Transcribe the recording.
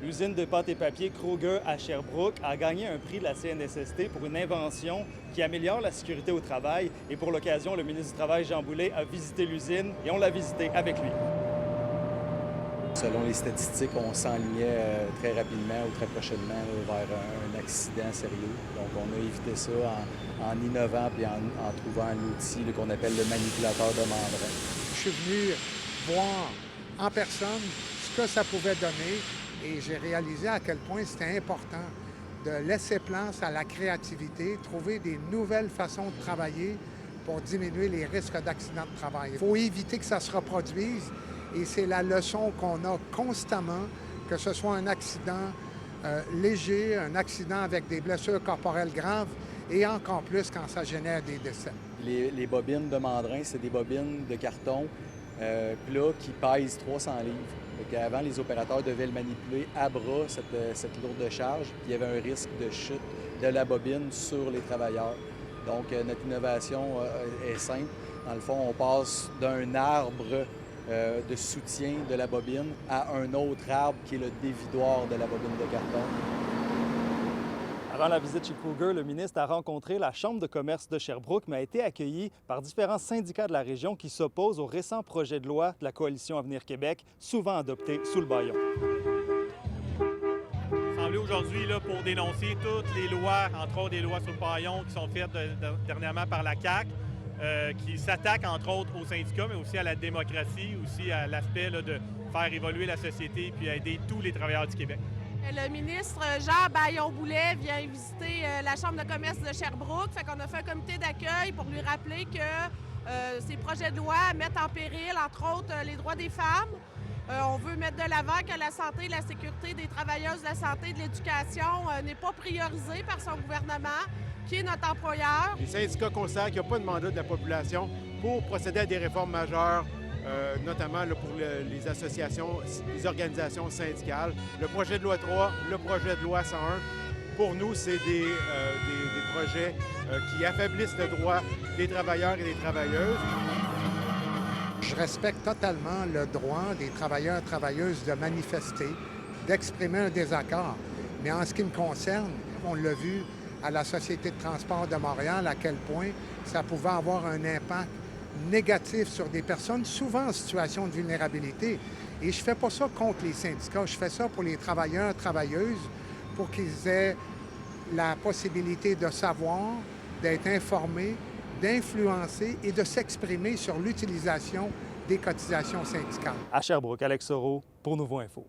L'usine de pâte et papier Kruger à Sherbrooke a gagné un prix de la CNSST pour une invention qui améliore la sécurité au travail. Et pour l'occasion, le ministre du Travail, Jean Boulet, a visité l'usine et on l'a visité avec lui. Selon les statistiques, on s'enlignait très rapidement ou très prochainement vers un accident sérieux. Donc, on a évité ça en innovant et en trouvant un outil qu'on appelle le manipulateur de membrane. Je suis venu voir en personne ce que ça pouvait donner et j'ai réalisé à quel point c'était important de laisser place à la créativité, trouver des nouvelles façons de travailler pour diminuer les risques d'accidents de travail. Il faut éviter que ça se reproduise. Et c'est la leçon qu'on a constamment, que ce soit un accident léger, un accident avec des blessures corporelles graves et encore plus quand ça génère des décès. Les bobines de mandrin, c'est des bobines de carton plat qui pèsent 300 livres. Avant, les opérateurs devaient le manipuler à bras, cette lourde charge, puis il y avait un risque de chute de la bobine sur les travailleurs. Donc, notre innovation est simple. Dans le fond, on passe d'un arbre de soutien de la bobine à un autre arbre qui est le dévidoir de la bobine de carton. Avant la visite chez Kruger, le ministre a rencontré la Chambre de commerce de Sherbrooke, mais a été accueilli par différents syndicats de la région qui s'opposent au récent projet de loi de la Coalition Avenir Québec, souvent adopté sous le bâillon. Assemblée aujourd'hui pour dénoncer toutes les lois, entre autres des lois sur le bâillon qui sont faites dernièrement par la CAQ. Qui s'attaque entre autres aux syndicats, mais aussi à la démocratie, aussi à l'aspect de faire évoluer la société puis aider tous les travailleurs du Québec. Le ministre Jean Baillon-Boulet vient visiter la Chambre de commerce de Sherbrooke. Fait qu'on a fait un comité d'accueil pour lui rappeler que ces projets de loi mettent en péril, entre autres, les droits des femmes. On veut mettre de l'avant que la santé et la sécurité des travailleuses de la santé et de l'éducation n'est pas priorisée par son gouvernement, qui est notre employeur. Les syndicats considèrent qu'il n'y a pas de mandat de la population pour procéder à des réformes majeures, notamment pour les associations, les organisations syndicales. Le projet de loi 3, le projet de loi 101, pour nous, c'est des projets qui affaiblissent le droit des travailleurs et des travailleuses. Je respecte totalement le droit des travailleurs et travailleuses de manifester, d'exprimer un désaccord. Mais en ce qui me concerne, on l'a vu à la Société de transport de Montréal, à quel point ça pouvait avoir un impact négatif sur des personnes souvent en situation de vulnérabilité. Et je ne fais pas ça contre les syndicats, je fais ça pour les travailleurs, travailleuses, pour qu'ils aient la possibilité de savoir, d'être informés, d'influencer et de s'exprimer sur l'utilisation des cotisations syndicales. À Sherbrooke, Alex Soro pour Nouveau Info.